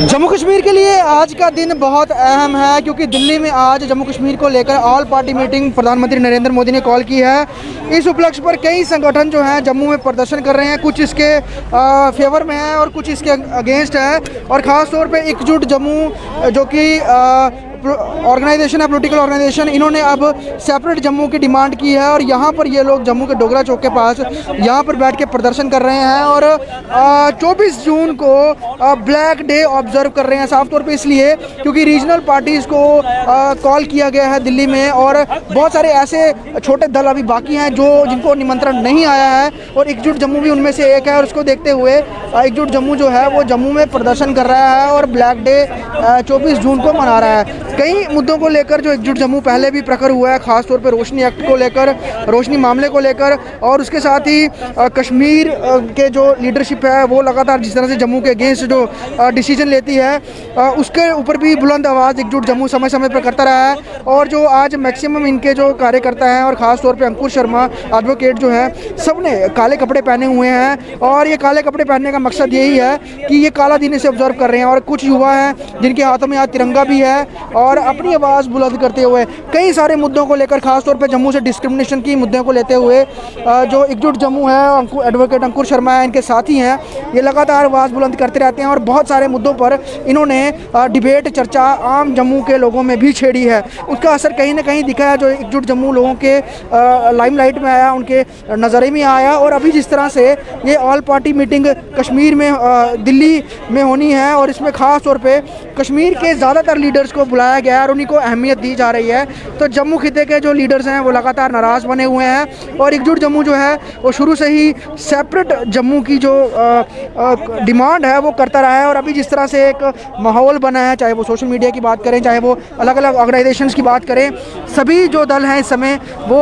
जम्मू कश्मीर के लिए आज का दिन बहुत अहम है क्योंकि दिल्ली में आज जम्मू कश्मीर को लेकर ऑल पार्टी मीटिंग प्रधानमंत्री नरेंद्र मोदी ने कॉल की है। इस उपलक्ष्य पर कई संगठन जो हैं जम्मू में प्रदर्शन कर रहे हैं, कुछ इसके फेवर में हैं और कुछ इसके अगेंस्ट है। और ख़ास तौर पे एकजुट जम्मू जो कि ऑर्गेनाइजेशन है, पॉलिटिकल ऑर्गेनाइजेशन, इन्होंने अब सेपरेट जम्मू की डिमांड की है और यहाँ पर ये लोग जम्मू के डोगरा चौक के पास यहाँ पर बैठ के प्रदर्शन कर रहे हैं और 24 जून को ब्लैक डे ऑब्जर्व कर रहे हैं। साफ तौर पे इसलिए क्योंकि रीजनल पार्टीज़ को कॉल किया गया है दिल्ली में और बहुत सारे ऐसे छोटे दल अभी बाकी हैं जो जिनको निमंत्रण नहीं आया है और एकजुट जम्मू भी उनमें से एक है। और उसको देखते हुए एकजुट जम्मू जो है वो जम्मू में प्रदर्शन कर रहा है और ब्लैक डे 24 जून को मना रहा है। कई मुद्दों को लेकर जो एकजुट जम्मू पहले भी प्रखर हुआ है, खास तौर पे रोशनी एक्ट को लेकर, रोशनी मामले को लेकर और उसके साथ ही कश्मीर के जो लीडरशिप है वो लगातार जिस तरह से जम्मू के अगेंस्ट जो डिसीजन लेती है उसके ऊपर भी बुलंद आवाज़ एकजुट जम्मू समय समय पर करता रहा है। और जो आज मैक्सिमम इनके जो कार्यकर्ता हैं और ख़ास तौर पे अंकुर शर्मा एडवोकेट जो हैं, सब ने काले कपड़े पहने हुए हैं और ये काले कपड़े पहनने का मकसद यही है कि ये काला दिन से ऑब्जर्व कर रहे हैं। और कुछ युवा हैं जिनके हाथों में आज तिरंगा भी है और अपनी आवाज़ बुलंद करते हुए कई सारे मुद्दों को लेकर, खासतौर पे जम्मू से डिस्क्रिमिनेशन की मुद्दों को लेते हुए जो एकजुट जम्मू है, एडवोकेट अंकुर शर्मा है, इनके साथी हैं, ये लगातार आवाज़ बुलंद करते रहते हैं और बहुत सारे मुद्दों पर इन्होंने डिबेट चर्चा आम जम्मू के लोगों में भी छेड़ी है। उसका असर कहीं ना कहीं दिखा है। जो एकजुट जम्मू लोगों के लाइमलाइट में आया, उनके नज़रे में आया और अभी जिस तरह से ये ऑल पार्टी मीटिंग कश्मीर में दिल्ली में होनी है और इसमें ख़ास तौर पे कश्मीर के ज़्यादातर लीडर्स को बुलाया गया है और उन्हीं को अहमियत दी जा रही है। तो जम्मू खिते के जो लीडर्स हैं वो लगातार नाराज़ बने हुए हैं और एकजुट जम्मू जो है वो शुरू से ही सेपरेट जम्मू की जो डिमांड है वो करता रहा है। और अभी जिस तरह से एक माहौल बना है, चाहे वो सोशल मीडिया की बात करें, चाहे वो अलग अलग ऑर्गेनाइजेशंस की बात करें, सभी जो दल हैं इस समय वो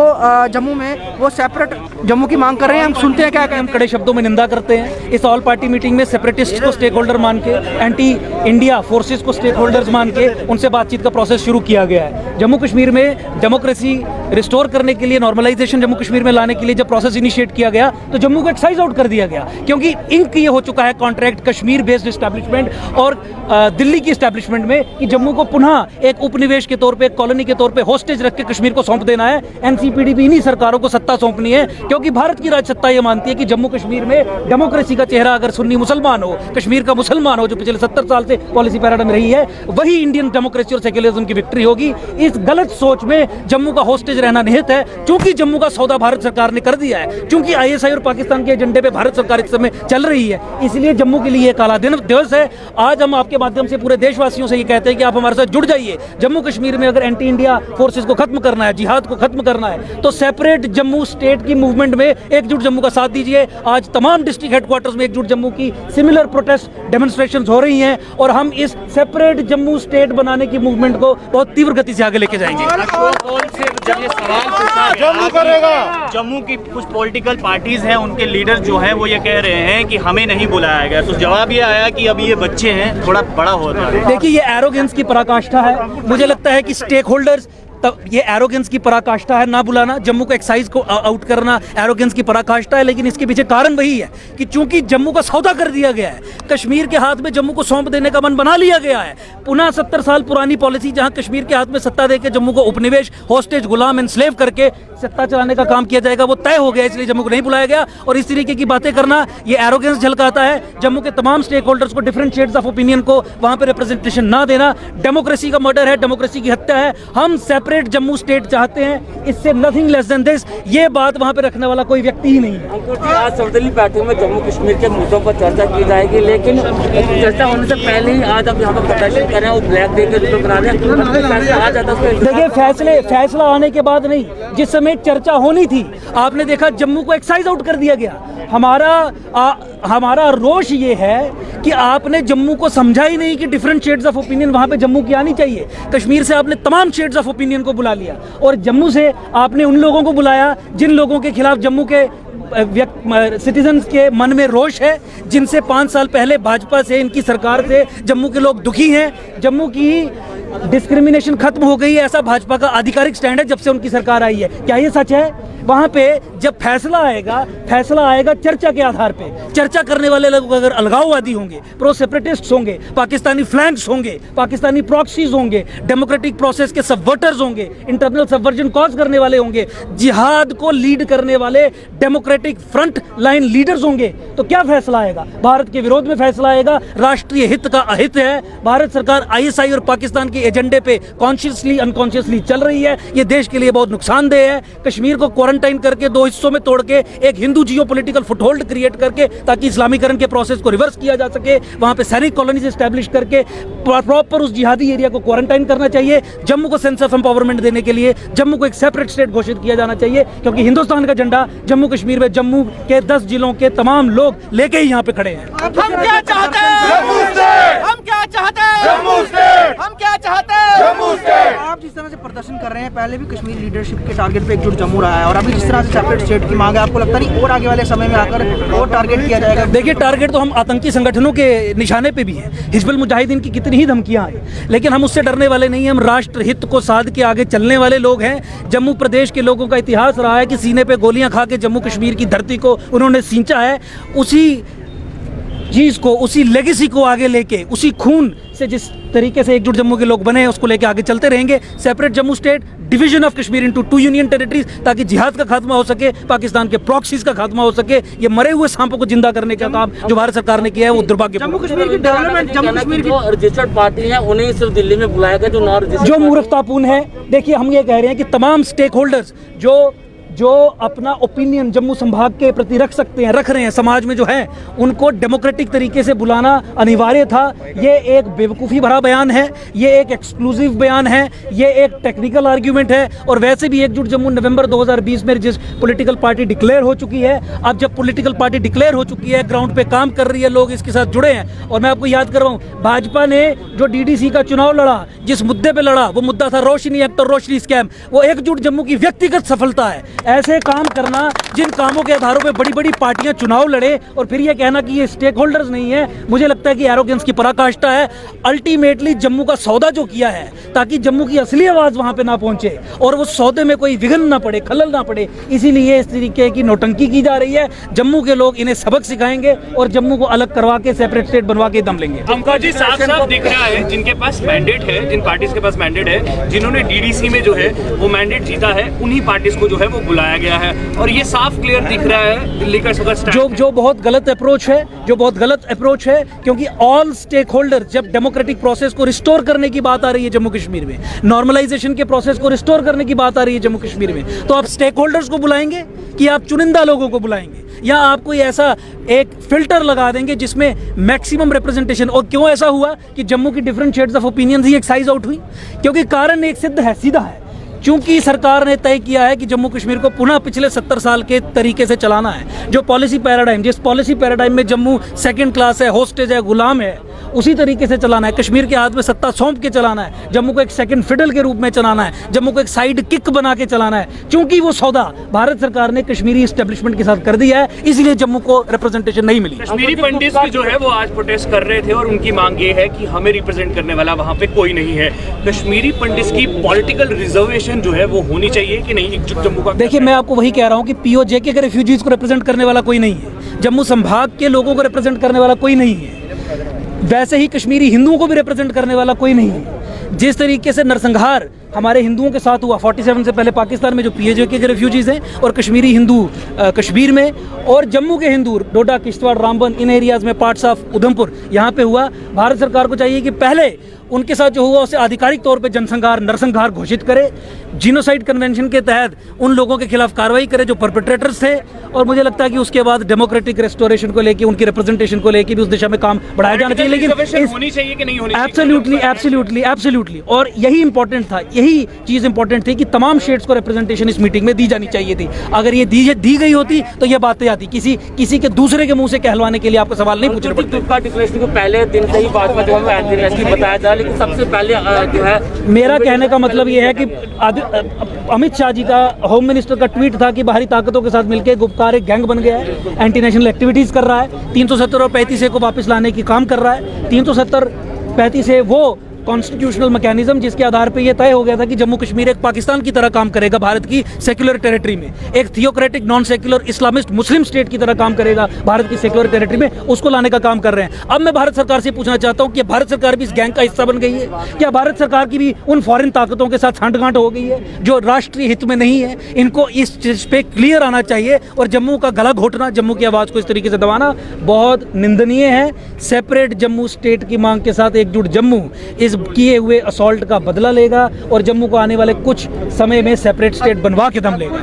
जम्मू में वो सेपरेट जम्मू की मांग कर रहे हैं। हम सुनते हैं क्या हम कड़े शब्दों में निंदा करते हैं। इस ऑल पार्टी मीटिंग में सेपरेटिस्ट को स्टेक होल्डर मान के, एंटी इंडिया फोर्सेस को स्टेक होल्डर्स मान के उनसे बातचीत का प्रोसेस शुरू किया गया है। जम्मू कश्मीर में डेमोक्रेसी रिस्टोर करने के लिए, नॉर्मलाइजेशन जम्मू कश्मीर में लाने के लिए जब प्रोसेस इनिशिएट किया गया तो जम्मू को एक्साइज आउट कर दिया गया क्योंकि इंक ये हो चुका है कॉन्ट्रैक्ट कश्मीर बेस्ड एस्टैब्लिशमेंट और दिल्ली की एस्टैब्लिशमेंट में कि जम्मू को पुनः एक उपनिवेश के तौर पे, एक कॉलोनी के तौर पे होस्टेज रख के कश्मीर को सौंप देना है। एनसीपीडी भी इन्हीं सरकारों को सत्ता सौंपनी है क्योंकि भारत की राज सत्ता ये मानती है कि जम्मू कश्मीर में डेमोक्रेसी का चेहरा अगर सुन्नी मुसलमान हो, कश्मीर का मुसलमान हो, जो पिछले 70 साल से पॉलिसी पैराडाइम रही है, वही इंडियन डेमोक्रेसी और सेक्युलरिज्म की विक्ट्री होगी। इस गलत सोच में जम्मू का होस्टेज रहना निहित है। चूंकि जम्मू का सौदा भारत सरकार ने कर दिया है, चूंकि आईएसआई और पाकिस्तान के एजेंडे पे भारत सरकार इस समय चल रही है, इसलिए जम्मू के लिए काला दिन दिवस है। आज हम आपके माध्यम से पूरे देशवासियों से ये कहते हैं कि आप हमारे साथ जुड़ जाइए। जम्मू कश्मीर में अगर एंटी इंडिया फोर्सेस को खत्म करना है, जिहाद को खत्म करना है, तो सेपरेट जम्मू स्टेट की मूवमेंट में एकजुट जम्मू का साथ दीजिए। आज तमाम डिस्ट्रिक्ट हेडक्वार्टर्स में एकजुट जम्मू की सिमिलर प्रोटेस्ट डेमोन्स्ट्रेशंस हो रही हैं और हम इस सेपरेट जम्मू स्टेट बनाने की मूवमेंट को बहुत तीव्र गति से आगे लेके जाएंगे। जब ये सवाल जम्मू की कुछ पॉलिटिकल पार्टीज हैं, उनके लीडर जो हैं वो ये कह रहे हैं कि हमें नहीं बुलाया गया, तो जवाब ये आया कि अभी ये बच्चे हैं, थोड़ा बड़ा होता है। देखिए, ये एरोगेंस की पराकाष्ठा है। मुझे लगता है कि स्टेक होल्डर्स, तब ये एरोगेंस की पराकाष्ठा है, ना बुलाना, जम्मू को एक्साइज को आउट करना एरोगेंस की पराकाष्ठा है। लेकिन इसके पीछे कारण वही है कि चूंकि जम्मू का सौदा कर दिया गया है, कश्मीर के हाथ में जम्मू को सौंप देने का मन बना लिया गया है। पुनः 70 साल पुरानी पॉलिसी, जहां कश्मीर के हाथ में सत्ता देकर जम्मू को उपनिवेश, होस्टेज, गुलाम, एनस्लेव करके सत्ता चलाने का काम किया जाएगा, वो तय हो गया, इसलिए जम्मू को नहीं बुलाया गया। और इस तरीके की बातें करना ये एरोगेंस झलकाता है। जम्मू के तमाम स्टेक होल्डर्स को डिफरेंट शेड्स ऑफ ओपिनियन को वहां पर रिप्रेजेंटेशन ना देना डेमोक्रेसी का मर्डर है, डेमोक्रेसी की हत्या है। हम सेपरेट जम्मू स्टेट चाहते हैं, इससे नथिंग लेस देन दिस। ये बात वहां पे रखने वाला कोई व्यक्ति ही नहीं है। अंकुर जी, आज सर्वदलीय बैठक में जम्मू कश्मीर के मुद्दों पर चर्चा की जाएगी, लेकिन चर्चा होने से पहले ही आज आप यहाँ पर प्रदर्शन कर रहे हैं और ब्लैक डे के रूप में बना रहे हैं। देखिए, फैसला आने के बाद नहीं, जिस समय चर्चा होनी थी, आपने देखा जम्मू को एक्साइज आउट कर दिया गया। हमारा रोष ये है कि आपने जम्मू को समझा ही नहीं कि डिफरेंट शेड्स ऑफ ओपिनियन वहां पे जम्मू की आनी चाहिए। कश्मीर से आपने तमाम शेड्स ऑफ ओपिनियन को बुला लिया और जम्मू से आपने उन लोगों को बुलाया जिन लोगों के खिलाफ जम्मू के सिटीजन्स के मन में रोष है, जिनसे 5 साल पहले भाजपा से, इनकी सरकार से जम्मू के लोग दुखी हैं। जम्मू की डिस्क्रिमिनेशन खत्म हो गई है, ऐसा भाजपा का आधिकारिक स्टैंड है जब से उनकी सरकार आई है। क्या ये सच है? वहाँ पे जब फैसला आएगा चर्चा के आधार पे। चर्चा करने वाले लोग अगर अलगाववादी होंगे, प्रो सेपरेटिस्ट्स होंगे, पाकिस्तानी फ्लैंक्स होंगे, पाकिस्तानी प्रॉक्सीज होंगे, डेमोक्रेटिक प्रोसेस के सबवर्टर्स होंगे, इंटरनल सबवर्जन कॉज करने वाले होंगे, जिहाद को लीड करने वाले डेमोक्रेटिक फ्रंट लाइन लीडर्स होंगे, तो क्या फैसला आएगा? भारत के विरोध में फैसला आएगा। राष्ट्रीय हित का अहित है। भारत सरकार आईएसआई और पाकिस्तान के एजेंडे पे कॉन्शियसली अनकॉन्शियसली चल रही है। ये देश के लिए बहुत नुकसानदेह है। कश्मीर को क्वारंटाइन करके 2 हिस्सों में तोड़ के एक हिंदू जियोपॉलिटिकल फुटहोल्ड क्रिएट करके ताकि इस्लामीकरण के प्रोसेस को रिवर्स किया जा सके, वहां पे सैनिक कॉलोनीज एस्टैब्लिश करके प्रॉपर उस जिहादी एरिया को क्वारंटाइन करना चाहिए। जम्मू को सेंस ऑफ एम्पावरमेंट देने के लिए जम्मू को एक सेपरेट स्टेट घोषित किया जाना चाहिए, क्योंकि हिंदुस्तान का झंडा जम्मू कश्मीर में जम्मू के 10 जिलों के तमाम लोग लेके ही यहाँ पे खड़े हैं। हम क्या चाहते हैं? हम क्या चाहते हैं? हम क्या चाहते हैं? आप जिस तरह से प्रदर्शन कर रहे हैं, पहले भी कश्मीर लीडरशिप के टारगेट पे एकजुट जम्मू रहा है, और अभी जिस तरह से सेपरेट स्टेट की मांग है, आपको लगता नहीं और आगे वाले समय में आकर और टारगेट किया जाएगा? देखिए, टारगेट तो हम आतंकी संगठनों के निशाने पे भी हैं। हिजबुल मुजाहिदीन की कितनी ही धमकियां आई, लेकिन हम उससे डरने वाले नहीं हैं। हम राष्ट्र हित को साध के आगे चलने वाले लोग हैं। जम्मू प्रदेश के लोगों का इतिहास रहा है कि सीने पे गोलियां खा के जम्मू कश्मीर की धरती को उन्होंने सींचा है। उसी चीज़ को, उसी लेगेसी को आगे लेके, उसी खून से जिस तरीके से एकजुट जम्मू के लोग बने हैं, उसको लेके आगे चलते रहेंगे। Separate Jammu state, division of Kashmir into 2 union territories, ताकि जिहाद का खात्मा हो सके, पाकिस्तान के प्रॉक्सीज का खात्मा हो सके। ये मरे हुए सांपों को जिंदा करने का काम जो भारत सरकार ने किया है वो दुर्भाग्यपूर्ण। जम्मू कश्मीर की डेवलपमेंट, जम्मू कश्मीर की जो रजिस्टर्ड पार्टी है उन्हें सिर्फ दिल्ली में बुलाया गया, जो नॉन रजिस्टर्ड जो मूर्खतापूर्ण है। देखिए, हम ये कह रहे हैं कि तमाम स्टेक होल्डर्स जो अपना ओपिनियन जम्मू संभाग के प्रति रख सकते हैं, रख रहे हैं समाज में जो है, उनको डेमोक्रेटिक तरीके से बुलाना अनिवार्य था। ये एक बेवकूफ़ी भरा बयान है, ये एक एक्सक्लूसिव बयान है, ये एक टेक्निकल आर्ग्यूमेंट है। और वैसे भी एकजुट जम्मू नवंबर 2020 में जिस पॉलिटिकल पार्टी डिक्लेयर हो चुकी है, अब जब पॉलिटिकल पार्टी डिक्लेयर हो चुकी है, ग्राउंड पे काम कर रही है, लोग इसके साथ जुड़े हैं। और मैं आपको याद करवाऊं, भाजपा ने जो डीडीसी का चुनाव लड़ा, जिस मुद्दे पे लड़ा, वो मुद्दा था रोशनी एक्ट और रोशनी स्कैम। वो एकजुट जम्मू की व्यक्तिगत सफलता है। ऐसे काम करना जिन कामों के आधारों पे बड़ी बड़ी पार्टियां चुनाव लड़े और फिर ये कहना कि ये स्टेक होल्डर्स नहीं है, मुझे लगता है कि एरोगेंस की पराकाष्ठा है। अल्टीमेटली जम्मू का सौदा जो किया है ताकि जम्मू की असली आवाज वहां पे ना पहुंचे और वो सौदे में कोई विघ्न ना पड़े, खलल ना पड़े, इसीलिए इस तरीके की नौटंकी की जा रही है। जम्मू के लोग इन्हें सबक सिखाएंगे और जम्मू को अलग करवा के सेपरेट स्टेट बनवा के दम लेंगे। हमको जी साफ साफ दिख रहा है, जिनके पास मैंडेट है, जिन पार्टीज के पास मैंडेट है, जिन्होंने डीडीसी में जो है वो मैंडेट जीता है, उन्हीं पार्टीज को जो है वो बुलाया गया है। और ये साफ क्लियर दिख रहा है दिल्ली का जो बहुत गलत अप्रोच है, जो बहुत गलत अप्रोच है, क्योंकि ऑल स्टेक होल्डर, जब डेमोक्रेटिक प्रोसेस को रिस्टोर करने की बात आ रही है जम्मू कश्मीर में, नॉर्मलाइजेशन के प्रोसेस को रिस्टोर करने की बात आ रही है जम्मू कश्मीर में, तो आप स्टेक होल्डर्स को बुलाएंगे कि आप चुनिंदा लोगों को बुलाएंगे, या आप कोई ऐसा एक फिल्टर लगा देंगे जिसमें मैक्सिमम रिप्रेजेंटेशन? और क्यों ऐसा हुआ कि जम्मू की different shades of opinions he excise out हुई? क्योंकि कारण एक सिद्ध है, सीधा है। चूंकि सरकार ने तय किया है कि जम्मू कश्मीर को पुनः पिछले 70 साल के तरीके से चलाना है, जो पॉलिसी पैराडाइम, जिस पॉलिसी पैराडाइम में जम्मू सेकंड क्लास है, होस्टेज है, गुलाम है, उसी तरीके से चलाना है। कश्मीर के हाथ में सत्ता सौंप के चलाना है, जम्मू को एक सेकंड फिडल के रूप में चलाना है, जम्मू को एक साइड किक बना के चलाना है। चूंकि वो सौदा भारत सरकार ने कश्मीरी एस्टेब्लिशमेंट के साथ कर दिया है, इसलिए जम्मू को रिप्रेजेंटेशन नहीं मिली। कश्मीरी पंडित भी जो है वो आज प्रोटेस्ट कर रहे थे और उनकी मांग ये है कि हमें रिप्रेजेंट करने वाला वहाँ पे कोई नहीं है। कश्मीरी पंडित की पॉलिटिकल रिजर्वेशन जो है वो होनी चाहिए कि नहीं एकजुट जम्मू का? देखिए, मैं आपको वही कह रहा हूँ कि पीओजेके के रेफ्यूजीज को रिप्रेजेंट करने वाला कोई नहीं है, जम्मू संभाग के लोगों को रिप्रेजेंट करने वाला कोई नहीं है, वैसे ही कश्मीरी हिंदुओं को भी रिप्रेजेंट करने वाला कोई नहीं है। जिस तरीके से नरसंहार हमारे हिंदुओं के साथ हुआ 47 से पहले पाकिस्तान में, जो पीओजेके के रेफ्यूजीज हैं, और कश्मीरी हिंदू कश्मीर में, और जम्मू के हिंदू डोडा, किश्तवाड़, रामबन, इन एरियाज़ में, पार्ट्स ऑफ उधमपुर, यहाँ पे हुआ। भारत सरकार को चाहिए कि पहले उनके साथ जो हुआ उसे आधिकारिक तौर पे जनसंहार, नरसंहार घोषित करे, जीनोसाइड कन्वेंशन के तहत उन लोगों के खिलाफ कार्रवाई करे जो परपेट्रेटर्स थे। और मुझे लगता है कि उसके बाद डेमोक्रेटिक रेस्टोरेशन को लेके, उनकी रिप्रेजेंटेशन को लेके भी उस दिशा में काम बढ़ाया जाना चाहिए। लेकिन होनी चाहिए कि नहीं होनी चाहिए? Absolutely, absolutely, absolutely. और यही इंपॉर्टेंट था, यही चीज़ इंपॉर्टेंट थी कि तमाम शेड्स को रिप्रेजेंटेशन इस मीटिंग में दी जानी चाहिए थी। अगर ये दी गई होती तो ये बातें आती, किसी के दूसरे के मुंह से कहलवाने के लिए आपको सवाल नहीं पूछना पड़ता। डिक्लेरेशन को पहले दिन से ही बाद में जो है बताया जा, लेकिन सबसे पहले जो है, मेरा कहने का मतलब ये है कि अमित शाह जी का, होम मिनिस्टर का ट्वीट था कि बाहरी ताकतों के साथ मिलकर गुप्कार एक गैंग बन गया है, एंटी नेशनल एक्टिविटीज़ कर रहा है, 370 और 35A को वापस लाने की काम कर रहा है। 370 35A वो कॉन्स्टिट्यूशनल मैकेनिज्म जिसके आधार पे ये तय हो गया था कि जम्मू कश्मीर एक पाकिस्तान की तरह काम करेगा भारत की सेक्युलर टेरिटरी में, एक थियोक्रेटिक नॉन सेक्युलर इस्लामिस्ट मुस्लिम स्टेट की तरह काम करेगा भारत की सेक्युलर टेरिटरी में, उसको लाने का काम कर रहे हैं। अब मैं भारत सरकार से पूछना चाहता हूं कि भारत सरकार भी इस गैंग का हिस्सा बन गई है? क्या भारत सरकार की भी उन फॉरेन ताकतों के साथ सांठगांठ हो गई है जो राष्ट्रीय हित में नहीं है? इनको इस चीज पे क्लियर आना चाहिए और जम्मू का गला घोटना, जम्मू की आवाज को इस तरीके से दबाना बहुत निंदनीय है। सेपरेट जम्मू स्टेट की मांग के साथ एकजुट जम्मू इस किए हुए असॉल्ट का बदला लेगा और जम्मू को आने वाले कुछ समय में सेपरेट स्टेट बनवा के दम लेगा,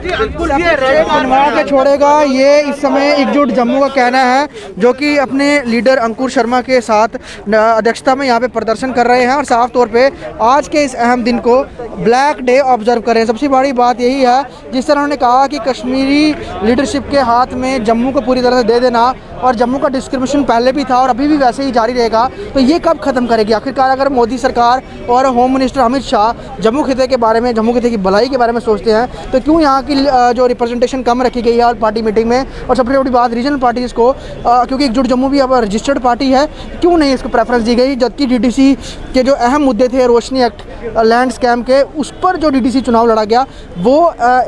बनवा के छोड़ेगा। ये इस समय एकजुट जम्मू का कहना है, जो कि अपने लीडर अंकुर शर्मा के साथ अध्यक्षता में यहाँ पे प्रदर्शन कर रहे हैं और साफ तौर पे आज के इस अहम दिन को ब्लैक डे ऑब्जर्व कर रहे हैं। सबसे बड़ी बात यही है, जिस तरह उन्होंने कहा कि कश्मीरी लीडरशिप के हाथ में जम्मू को पूरी तरह से दे देना और जम्मू का डिस्क्रिमिनेशन पहले भी था और अभी भी वैसे ही जारी रहेगा, तो ये कब खत्म करेगी आखिरकार? अगर मोदी सरकार और होम मिनिस्टर अमित शाह जम्मू खिते के बारे में, जम्मू खिते की भलाई के बारे में सोचते हैं, तो क्यों यहाँ की जो रिप्रेजेंटेशन कम रखी गई है ऑल पार्टी मीटिंग में? और सबसे बड़ी बात, रीजनल पार्टीज़ को, क्योंकि एकजुट जम्मू भी अब रजिस्टर्ड पार्टी है, क्यों नहीं इसको प्रेफरेंस दी गई? जबकि डीडीसी के जो अहम मुद्दे थे, रोशनी एक्ट, लैंड स्कैम के, उस पर जो डीडीसी चुनाव लड़ा गया, वो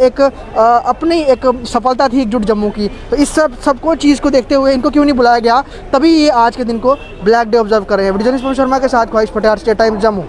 एक अपनी एक सफलता थी एकजुट जम्मू की। तो इस सबको चीज़ को देखते हुए इनको क्यों नहीं बुलाया गया? तभी ये आज के दिन को ब्लैक डे ऑब्जर्व कर रहे हैं। वीडियो जर्नलिस्ट शर्मा के साथ ख्वाहिश पटेल, स्टेट टाइम्स जम्मू।